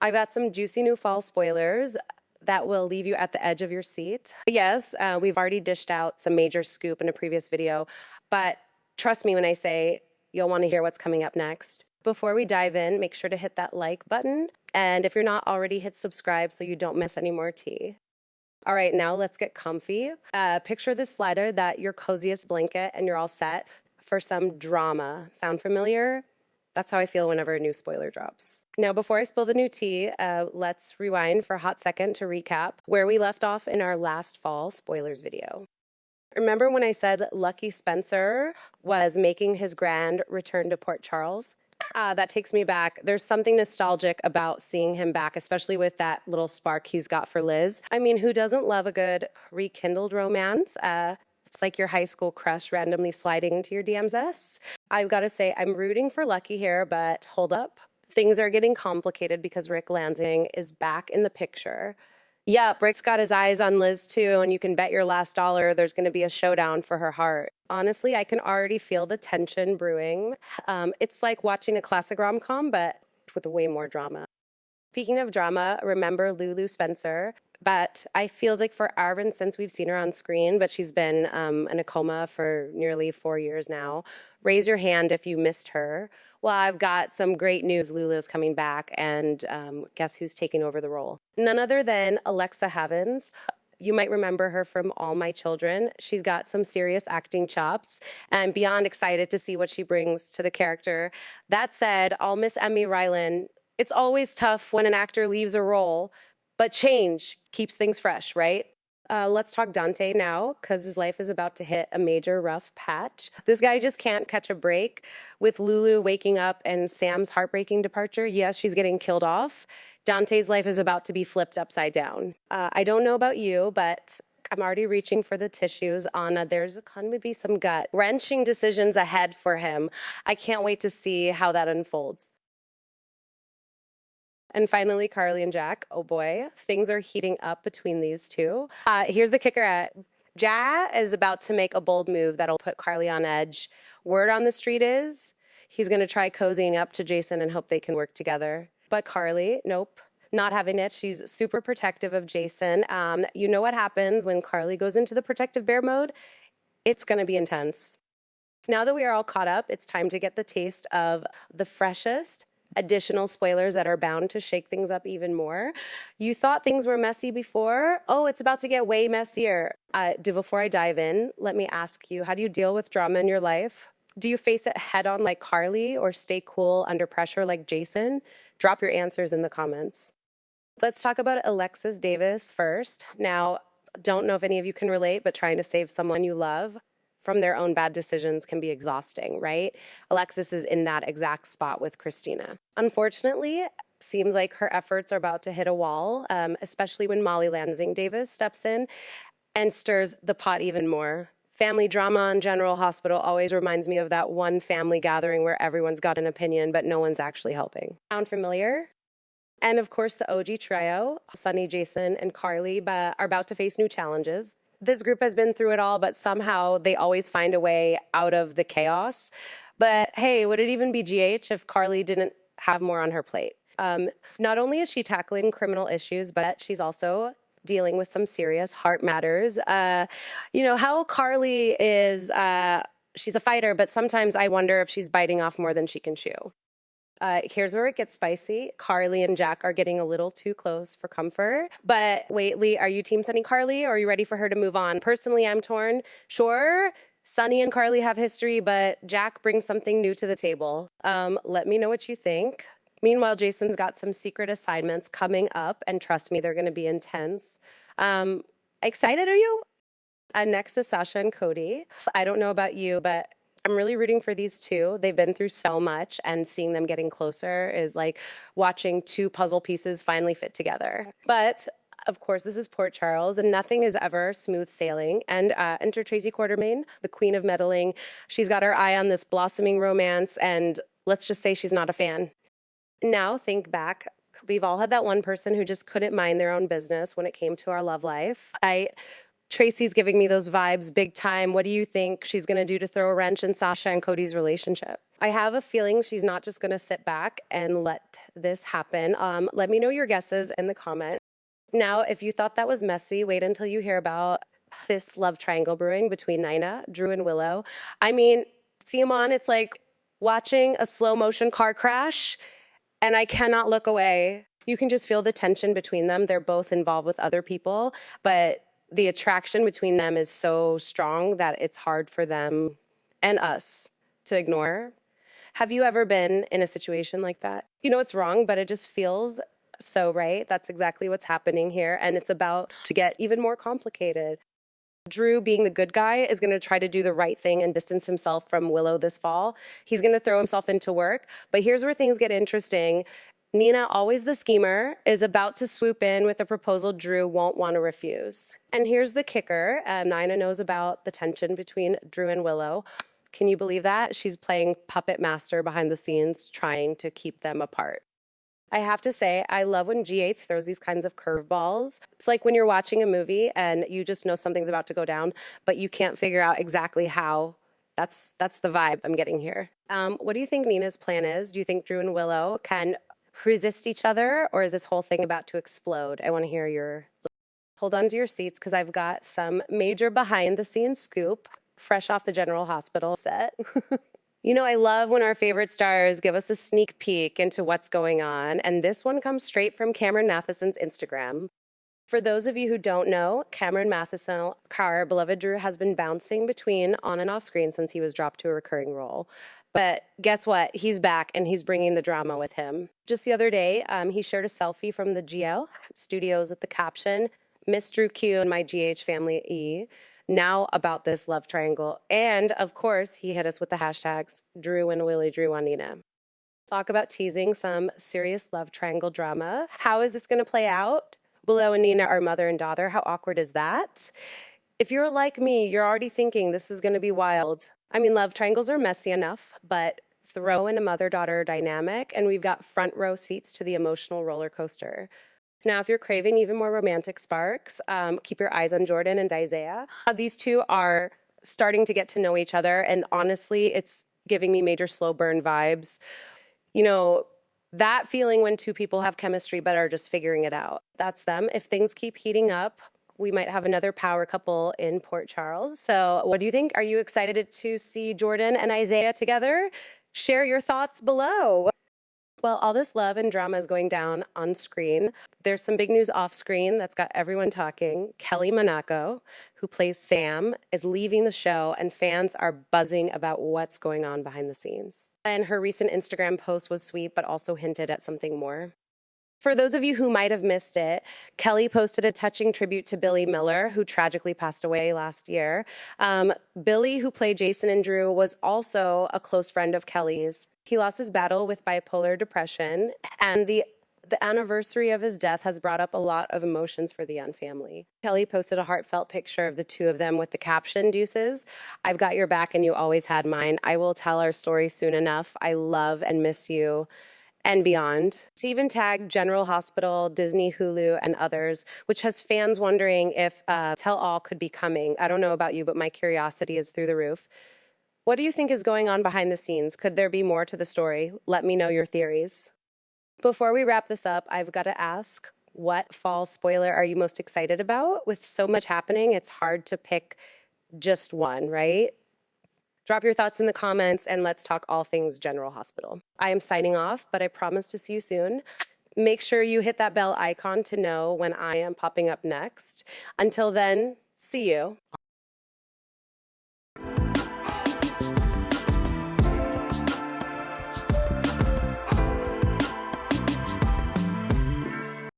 I've got some juicy new fall spoilers that will leave you at the edge of your seat. Yes, we've already dished out some major scoop in a previous video, but trust me when I say you'll want to hear what's coming up next. Before we dive in, make sure to hit that like button. And if you're not already, hit subscribe so you don't miss any more tea. All right, now let's get comfy. Picture this slider, that your coziest blanket, and you're all set for some drama. Sound familiar? That's how I feel whenever a new spoiler drops. Now, before I spill the new tea, let's rewind for a hot second to recap where we left off in our last fall spoilers video. Remember when I said Lucky Spencer was making his grand return to Port Charles? That takes me back. There's something nostalgic about seeing him back, especially with that little spark he's got for Liz. I mean, who doesn't love a good rekindled romance? It's like your high school crush randomly sliding into your DMs. I've got to say, I'm rooting for Lucky here, but hold up. Things are getting complicated because Ric Lansing is back in the picture. Yep, Ric's got his eyes on Liz too, and you can bet your last dollar there's going to be a showdown for her heart. Honestly, I can already feel the tension brewing. It's like watching a classic rom-com, but with way more drama. Speaking of drama, remember Lulu Spencer? But I feels like for Arvin, since we've seen her on screen, but she's been in a coma for nearly 4 years now. Raise your hand if you missed her. Well, I've got some great news. Lulu's coming back, and guess who's taking over the role? None other than Alexa Havins. You might remember her from All My Children. She's got some serious acting chops, and I'm beyond excited to see what she brings to the character. That said, I'll miss Emmy Rylan. It's always tough when an actor leaves a role, but change keeps things fresh, right? Let's talk Dante now, because his life is about to hit a major rough patch. This guy just can't catch a break. With Lulu waking up and Sam's heartbreaking departure, yes, she's getting killed off. Dante's life is about to be flipped upside down. I don't know about you, but I'm already reaching for the tissues on there's going to be some gut-wrenching decisions ahead for him. I can't wait to see how that unfolds. And finally, Carly and Jack. Oh boy, things are heating up between these two. Here's the kicker. Jack is about to make a bold move that'll put Carly on edge. Word on the street is he's going to try cozying up to Jason and hope they can work together. But Carly, nope, not having it. She's super protective of Jason. You know what happens when Carly goes into the protective bear mode? It's going to be intense. Now that we are all caught up, it's time to get the taste of the freshest additional spoilers that are bound to shake things up even more. You thought things were messy before? Oh, it's about to get way messier. Before I dive in, let me ask you, how do you deal with drama in your life? Do you face it head on like Carly or stay cool under pressure like Jason? Drop your answers in the comments. Let's talk about Alexis Davis first. Now, don't know if any of you can relate, but trying to save someone you love from their own bad decisions can be exhausting, right? Alexis is in that exact spot with Christina. Unfortunately, seems like her efforts are about to hit a wall, especially when Molly Lansing Davis steps in and stirs the pot even more. Family drama in General Hospital always reminds me of that one family gathering where everyone's got an opinion, but no one's actually helping. Sound familiar? And of course, the OG trio, Sunny, Jason, and Carly, are about to face new challenges. This group has been through it all, but somehow they always find a way out of the chaos. But hey, would it even be GH if Carly didn't have more on her plate? Not only is she tackling criminal issues, but she's also dealing with some serious heart matters. You know, how Carly is, she's a fighter, but sometimes I wonder if she's biting off more than she can chew. Here's where it gets spicy. Carly and Jack are getting a little too close for comfort. But wait, Lee, are you team Sunny Carly, or are you ready for her to move on? Personally, I'm torn. Sure, Sunny and Carly have history, but Jack brings something new to the table. Let me know what you think. Meanwhile, Jason's got some secret assignments coming up, and trust me, they're going to be intense. Excited, are you? Next is Sasha and Cody. I don't know about you, but I'm really rooting for these two. They've been through so much, and seeing them getting closer is like watching two puzzle pieces finally fit together. But of course, this is Port Charles, and nothing is ever smooth sailing. And enter Tracy Quartermaine, the queen of meddling. She's got her eye on this blossoming romance, and let's just say she's not a fan. Now, think back. We've all had that one person who just couldn't mind their own business when it came to our love life. Tracy's giving me those vibes big time. What do you think she's going to do to throw a wrench in Sasha and Cody's relationship? I have a feeling she's not just going to sit back and let this happen. Let me know your guesses in the comments. Now, if you thought that was messy, wait until you hear about this love triangle brewing between Nina, Drew, and Willow. I mean, see them on, it's like watching a slow motion car crash, and I cannot look away. You can just feel the tension between them. They're both involved with other people, but the attraction between them is so strong that it's hard for them and us to ignore. Have you ever been in a situation like that? You know it's wrong, but it just feels so right. That's exactly what's happening here, and it's about to get even more complicated. Drew, being the good guy, is going to try to do the right thing and distance himself from Willow this fall. He's going to throw himself into work. But here's where things get interesting. Nina, always the schemer, is about to swoop in with a proposal Drew won't want to refuse. And here's the kicker. Nina knows about the tension between Drew and Willow. Can you believe that? She's playing puppet master behind the scenes, trying to keep them apart. I have to say, I love when GA throws these kinds of curveballs. It's like when you're watching a movie and you just know something's about to go down, but you can't figure out exactly how. That's the vibe I'm getting here. What do you think Nina's plan is? Do you think Drew and Willow can resist each other, or is this whole thing about to explode? I want to hear your... Hold on to your seats, because I've got some major behind-the-scenes scoop fresh off the General Hospital set. You know, I love when our favorite stars give us a sneak peek into what's going on, and this one comes straight from Cameron Matheson's Instagram. For those of you who don't know, Cameron Matheson, our beloved Drew, has been bouncing between on and off screen since he was dropped to a recurring role. But guess what? He's back, and he's bringing the drama with him. Just the other day, he shared a selfie from the GL studios with the caption, "Miss Drew Q and my GH family E." Now about this love triangle. And of course, he hit us with the hashtags Drew and Willie Drew on Nina. Talk about teasing some serious love triangle drama. How is this going to play out? Willow and Nina are mother and daughter. How awkward is that? If you're like me, you're already thinking this is going to be wild. I mean, love triangles are messy enough, but throw in a mother-daughter dynamic, and we've got front row seats to the emotional roller coaster. Now, if you're craving even more romantic sparks, keep your eyes on Jordan and Isaiah. These two are starting to get to know each other, and honestly, it's giving me major slow burn vibes. You know, that feeling when two people have chemistry but are just figuring it out. That's them. If things keep heating up, we might have another power couple in Port Charles. So what do you think? Are you excited to see Jordan and Isaiah together? Share your thoughts below. Well, all this love and drama is going down on screen. There's some big news off screen that's got everyone talking. Kelly Monaco, who plays Sam, is leaving the show, and fans are buzzing about what's going on behind the scenes. And her recent Instagram post was sweet, but also hinted at something more. For those of you who might have missed it, Kelly posted a touching tribute to Billy Miller, who tragically passed away last year. Billy, who played Jason and Drew, was also a close friend of Kelly's. He lost his battle with bipolar depression, and the anniversary of his death has brought up a lot of emotions for the Young family. Kelly posted a heartfelt picture of the two of them with the caption, "Deuces, I've got your back and you always had mine. I will tell our story soon enough. I love and miss you." And beyond. She even tagged General Hospital, Disney, Hulu, and others, which has fans wondering if Tell All could be coming. I don't know about you, but my curiosity is through the roof. What do you think is going on behind the scenes? Could there be more to the story? Let me know your theories. Before we wrap this up, I've got to ask, what fall spoiler are you most excited about? With so much happening, it's hard to pick just one, right? Drop your thoughts in the comments, and let's talk all things General Hospital. I am signing off, but I promise to see you soon. Make sure you hit that bell icon to know when I am popping up next. Until then, see you.